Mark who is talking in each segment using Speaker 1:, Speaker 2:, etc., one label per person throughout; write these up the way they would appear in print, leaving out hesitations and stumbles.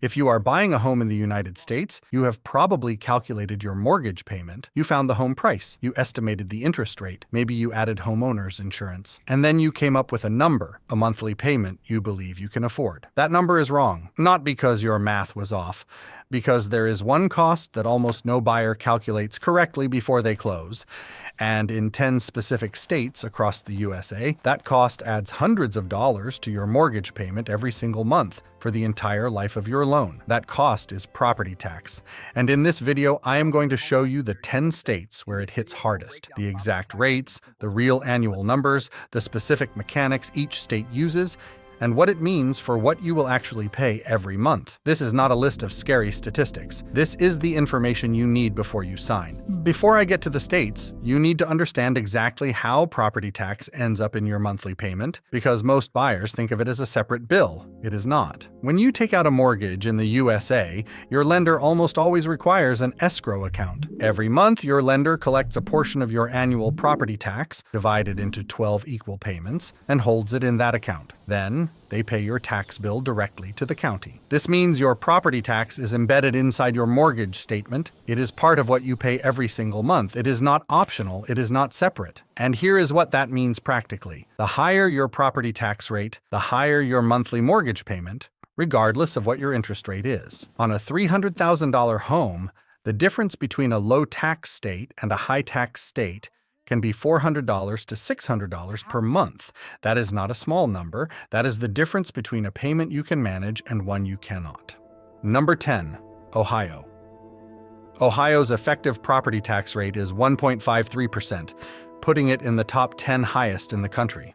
Speaker 1: If you are buying a home in the United States, you have probably calculated your mortgage payment, you found the home price, you estimated the interest rate, maybe you added homeowner's insurance, and then you came up with a number, a monthly payment you believe you can afford. That number is wrong, not because your math was off, because there is one cost that almost no buyer calculates correctly before they close, and in 10 specific states across the USA, that cost adds hundreds of dollars to your mortgage payment every single month for the entire life of your loan. That cost is property tax. And in this video, I am going to show you the 10 states where it hits hardest, the exact rates, the real annual numbers, the specific mechanics each state uses, and what it means for what you will actually pay every month. This is not a list of scary statistics. This is the information you need before you sign. Before I get to the states, you need to understand exactly how property tax ends up in your monthly payment, because most buyers think of it as a separate bill. It is not. When you take out a mortgage in the USA, your lender almost always requires an escrow account. Every month, your lender collects a portion of your annual property tax, divided into 12 equal payments, and holds it in that account. Then, they pay your tax bill directly to the county. This means your property tax is embedded inside your mortgage statement. It is part of what you pay every single month. It is not optional. It is not separate. And here is what that means practically. The higher your property tax rate, the higher your monthly mortgage payment, regardless of what your interest rate is. On a $300,000 home, the difference between a low tax state and a high tax state can be $400 to $600 per month. That is not a small number. That is the difference between a payment you can manage and one you cannot. Number 10, Ohio. Ohio's effective property tax rate is 1.53%, putting it in the top 10 highest in the country.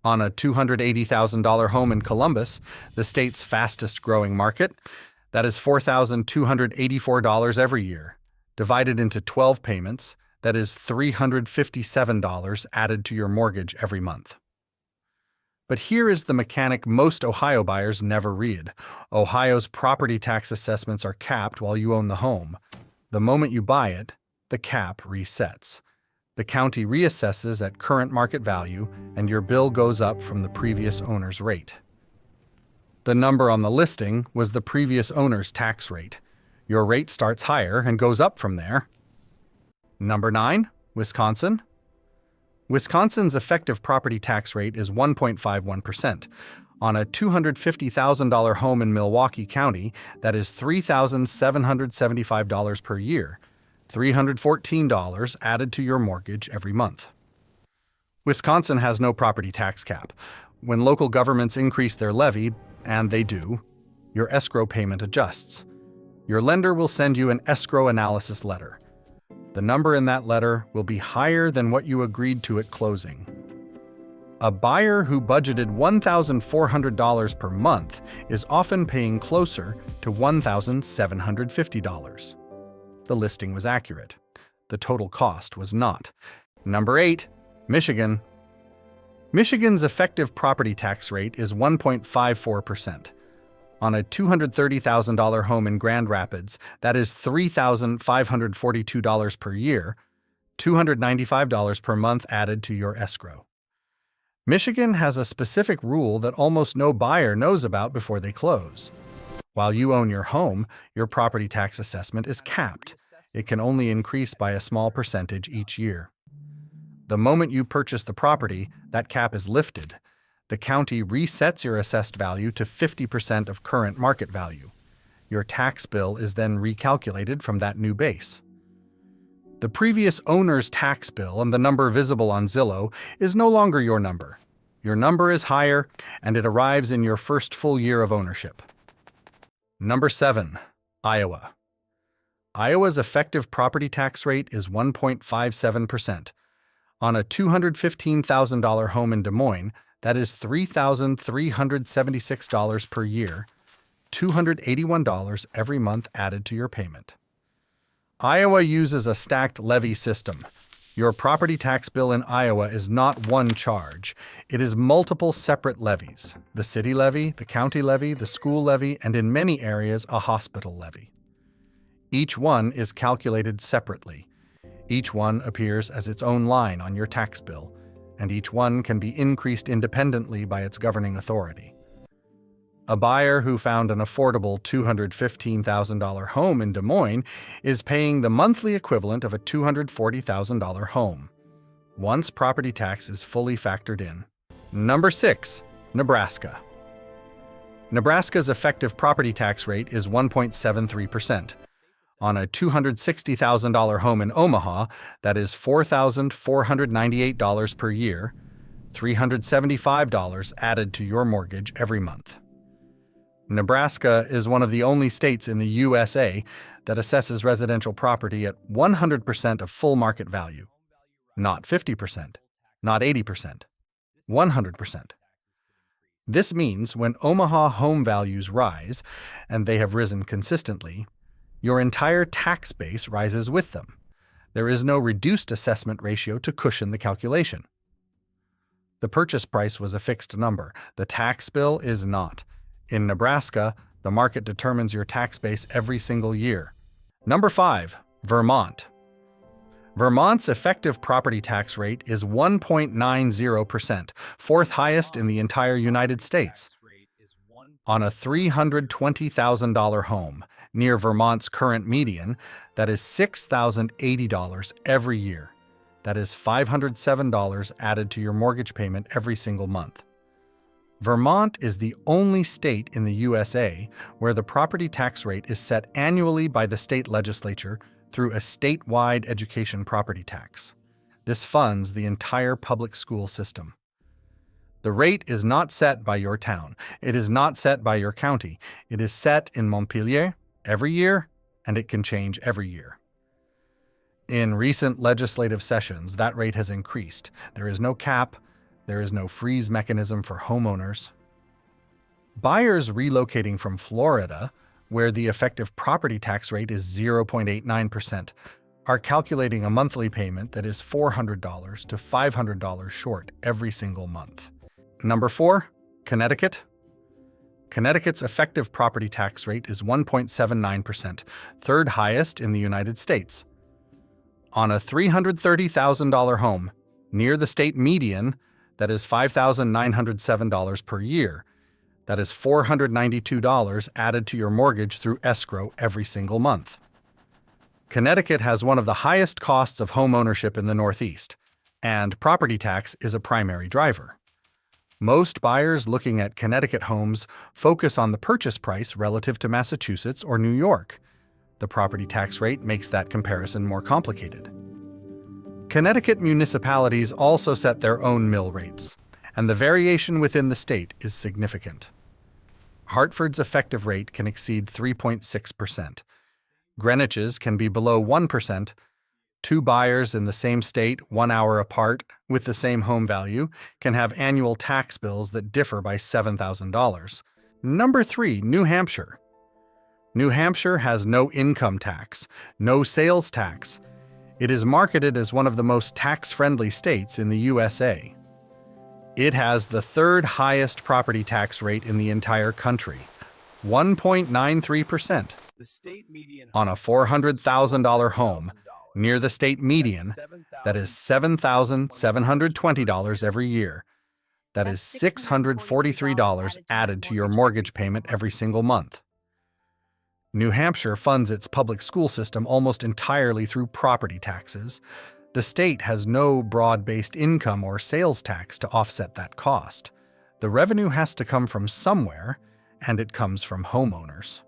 Speaker 1: On a $280,000 home in Columbus, the state's fastest growing market, that is $4,284 every year, divided into 12 payments. That is $357 added to your mortgage every month. But here is the mechanic most Ohio buyers never read. Ohio's property tax assessments are capped while you own the home. The moment you buy it, the cap resets. The county reassesses at current market value, and your bill goes up from the previous owner's rate. The number on the listing was the previous owner's tax rate. Your rate starts higher and goes up from there. Number 9, Wisconsin. Wisconsin's effective property tax rate is 1.51%. On a $250,000 home in Milwaukee County, that is $3,775 per year, $314 added to your mortgage every month. Wisconsin has no property tax cap. When local governments increase their levy, and they do, your escrow payment adjusts. Your lender will send you an escrow analysis letter. The number in that letter will be higher than what you agreed to at closing. A buyer who budgeted $1,400 per month is often paying closer to $1,750. The listing was accurate. The total cost was not. Number 8, Michigan. Michigan's effective property tax rate is 1.54%. On a $230,000 home in Grand Rapids, that is $3,542 per year, $295 per month added to your escrow. Michigan has a specific rule that almost no buyer knows about before they close. While you own your home, your property tax assessment is capped. It can only increase by a small percentage each year. The moment you purchase the property, that cap is lifted. The county resets your assessed value to 50% of current market value. Your tax bill is then recalculated from that new base. The previous owner's tax bill and the number visible on Zillow is no longer your number. Your number is higher, and it arrives in your first full year of ownership. Number 7, Iowa. Iowa's effective property tax rate is 1.57%. On a $215,000 home in Des Moines, that is $3,376 per year, $281 every month added to your payment. Iowa uses a stacked levy system. Your property tax bill in Iowa is not one charge. It is multiple separate levies: the city levy, the county levy, the school levy, and in many areas, a hospital levy. Each one is calculated separately. Each one appears as its own line on your tax bill, and each one can be increased independently by its governing authority. A buyer who found an affordable $215,000 home in Des Moines is paying the monthly equivalent of a $240,000 home, once property tax is fully factored in. Number 6. Nebraska. Nebraska's effective property tax rate is 1.73%. On a $260,000 home in Omaha, that is $4,498 per year, $375 added to your mortgage every month. Nebraska is one of the only states in the USA that assesses residential property at 100% of full market value. Not 50%, not 80%, 100%. This means when Omaha home values rise, and they have risen consistently, your entire tax base rises with them. There is no reduced assessment ratio to cushion the calculation. The purchase price was a fixed number. The tax bill is not. In Nebraska, the market determines your tax base every single year. Number 5. Vermont. Vermont's effective property tax rate is 1.90%, fourth highest in the entire United States. On a $320,000 home, near Vermont's current median, that is $6,080 every year. That is $507 added to your mortgage payment every single month. Vermont is the only state in the USA where the property tax rate is set annually by the state legislature through a statewide education property tax. This funds the entire public school system. The rate is not set by your town. It is not set by your county. It is set in Montpelier every year, and it can change every year. In recent legislative sessions, that rate has increased. There is no cap. There is no freeze mechanism for homeowners. Buyers relocating from Florida, where the effective property tax rate is 0.89%, are calculating a monthly payment that is $400 to $500 short every single month. Number 4. Connecticut. Connecticut's effective property tax rate is 1.79%, third highest in the United States. On a $330,000 home, near the state median, that is $5,907 per year. That is $492 added to your mortgage through escrow every single month. Connecticut has one of the highest costs of home ownership in the Northeast, and property tax is a primary driver. Most buyers looking at Connecticut homes focus on the purchase price relative to Massachusetts or New York. The property tax rate makes that comparison more complicated. Connecticut municipalities also set their own mill rates, and the variation within the state is significant. Hartford's effective rate can exceed 3.6%. Greenwich's can be below 1%. Two buyers in the same state, 1 hour apart, with the same home value, can have annual tax bills that differ by $7,000. Number 3. New Hampshire. New Hampshire has no income tax, no sales tax. It is marketed as one of the most tax-friendly states in the USA. It has the third highest property tax rate in the entire country, 1.93%. On a $400,000 home, near the state median, that is $7,720 every year. That is $643 added to your mortgage payment every single month. New Hampshire funds its public school system almost entirely through property taxes. The state has no broad-based income or sales tax to offset that cost. The revenue has to come from somewhere, and it comes from homeowners.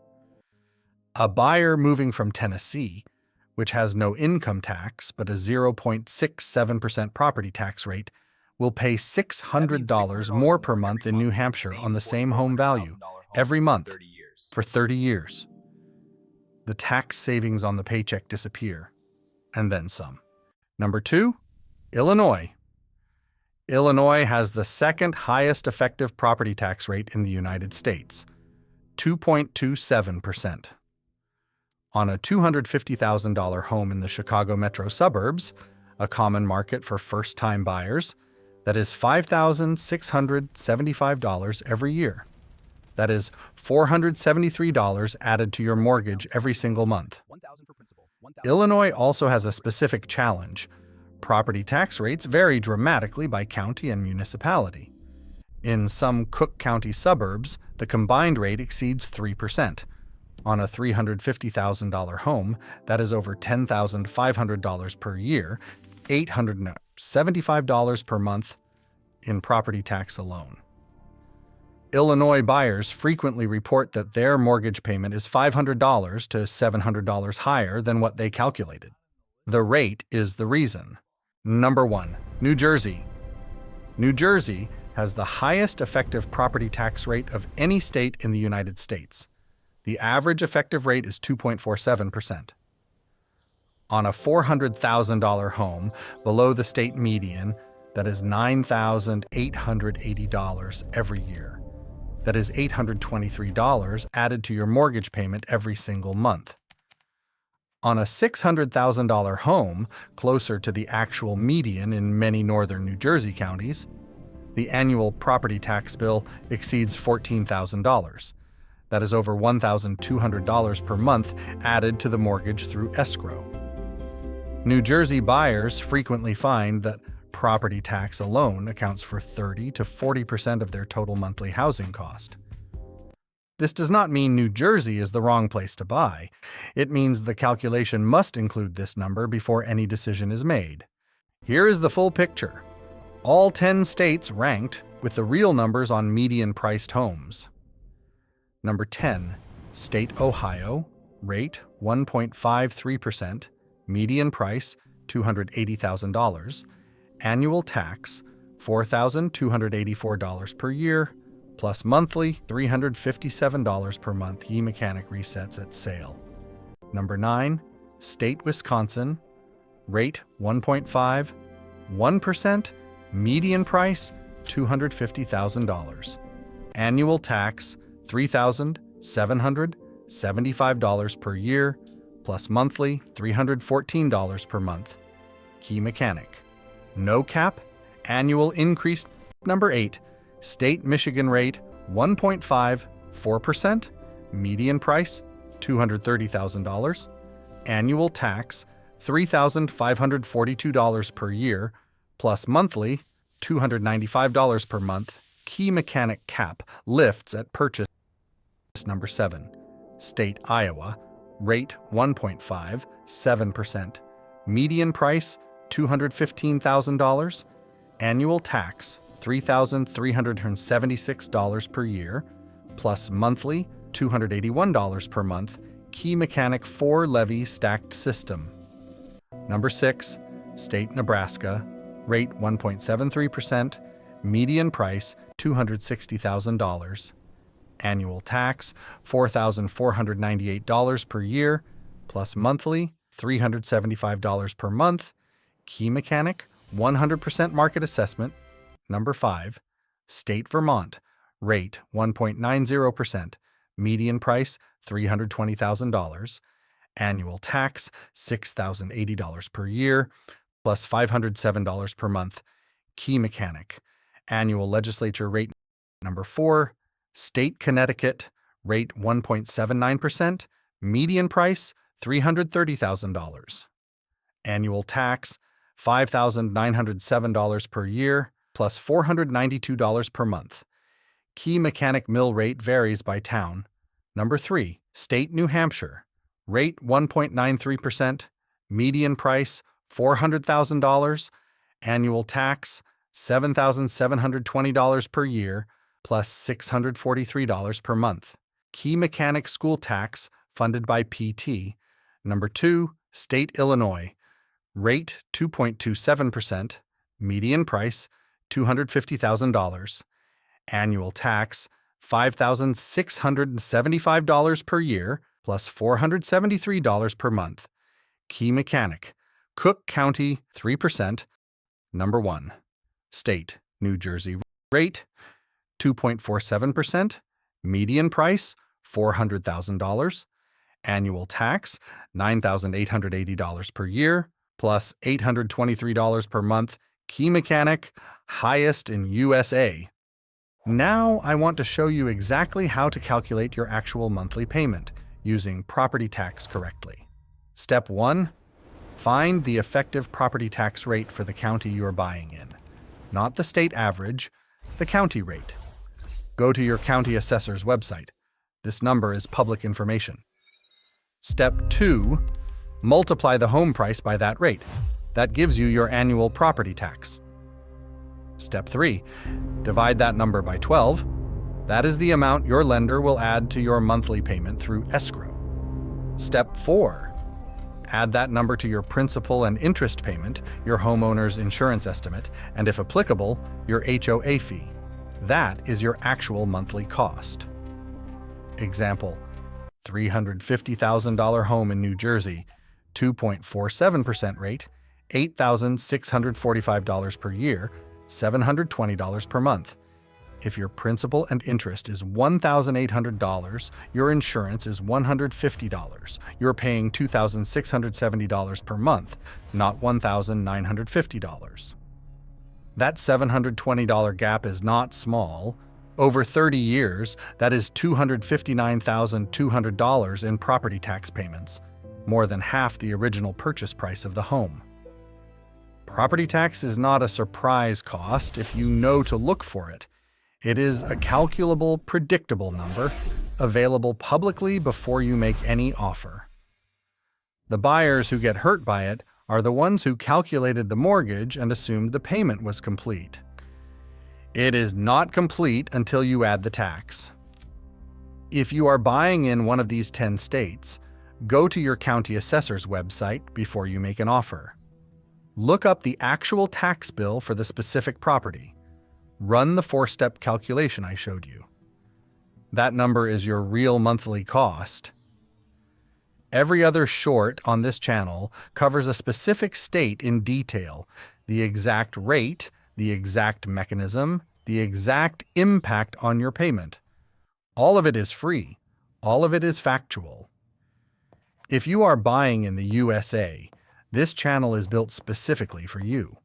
Speaker 1: A buyer moving from Tennessee, which has no income tax but a 0.67% property tax rate, will pay $600 more per month in New Hampshire on the same home value every month for 30 years. The tax savings on the paycheck disappear, and then some. Number 2, Illinois. Illinois has the second highest effective property tax rate in the United States, 2.27%. On a $250,000 home in the Chicago metro suburbs, a common market for first-time buyers, that is $5,675 every year. That is $473 added to your mortgage every single month. Illinois also has a specific challenge. Property tax rates vary dramatically by county and municipality. In some Cook County suburbs, the combined rate exceeds 3%. On a $350,000 home, that is over $10,500 per year, $875 per month in property tax alone. Illinois buyers frequently report that their mortgage payment is $500 to $700 higher than what they calculated. The rate is the reason. Number 1. New Jersey. New Jersey has the highest effective property tax rate of any state in the United States. The average effective rate is 2.47%. On a $400,000 home below the state median, that is $9,880 every year. That is $823 added to your mortgage payment every single month. On a $600,000 home, closer to the actual median in many northern New Jersey counties, the annual property tax bill exceeds $14,000. That is over $1,200 per month added to the mortgage through escrow. New Jersey buyers frequently find that property tax alone accounts for 30 to 40% of their total monthly housing cost. This does not mean New Jersey is the wrong place to buy. It means the calculation must include this number before any decision is made. Here is the full picture. All 10 states ranked with the real numbers on median-priced homes. Number 10, State Ohio, rate 1.53%, median price $280,000, annual tax $4,284 per year, plus monthly $357 per month. E-mechanic resets at sale. Number 9, State Wisconsin, rate 1.5, 1%, median price $250,000, annual tax $3,775 per year, plus monthly $314 per month. Key mechanic. No cap, annual increase. Number 8, State Michigan rate 1.5, 4%, median price $230,000, annual tax $3,542 per year, plus monthly $295 per month. Key mechanic cap lifts at purchase. Number 7, State Iowa, rate 1.5, 7%, median price $215,000, annual tax $3,376 per year, plus monthly $281 per month. Key mechanic 4 levy stacked system. Number 6, State Nebraska, rate 1.73%, median price $260,000. Annual tax $4,498 per year, plus monthly $375 per month. Key mechanic 100% market assessment. Number 5, State Vermont, rate 1.90%, median price $320,000, annual tax $6,080 per year, plus $507 per month. Key mechanic annual legislature rate. Number 4, State Connecticut, rate 1.79%, median price $330,000, annual tax $5,907 per year, plus $492 per month. Key mechanic mill rate varies by town. Number 3, State New Hampshire, rate 1.93%, median price $400,000, annual tax $7,720 per year, plus $643 per month. Key mechanic school tax funded by PT. Number 2, State Illinois, rate 2.27%, median price $250,000, annual tax $5,675 per year, plus $473 per month. Key mechanic Cook County 3%. Number 1, State New Jersey, rate 2.47%, median price $400,000, annual tax $9,880 per year, plus $823 per month. Key mechanic highest in USA. Now I want to show you exactly how to calculate your actual monthly payment using property tax correctly. Step 1. Find the effective property tax rate for the county you are buying in. Not the state average, the county rate. Go to your county assessor's website. This number is public information. Step 2. Multiply the home price by that rate. That gives you your annual property tax. Step 3. Divide that number by 12. That is the amount your lender will add to your monthly payment through escrow. Step 4. Add that number to your principal and interest payment, your homeowner's insurance estimate, and if applicable, your HOA fee. That is your actual monthly cost. Example: $350,000 home in New Jersey, 2.47% rate, $8,645 per year, $720 per month. If your principal and interest is $1,800, your insurance is $150. You're paying $2,670 per month, not $1,950. That $720 gap is not small. Over 30 years, that is $259,200 in property tax payments, more than half the original purchase price of the home. Property tax is not a surprise cost if you know to look for it. It is a calculable, predictable number, available publicly before you make any offer. The buyers who get hurt by it are the ones who calculated the mortgage and assumed the payment was complete. It is not complete until you add the tax. If you are buying in one of these 10 states, go to your county assessor's website before you make an offer. Look up the actual tax bill for the specific property. Run the 4-step calculation I showed you. That number is your real monthly cost. Every other short on this channel covers a specific state in detail, the exact rate, the exact mechanism, the exact impact on your payment. All of it is free. All of it is factual. If you are buying in the USA, this channel is built specifically for you.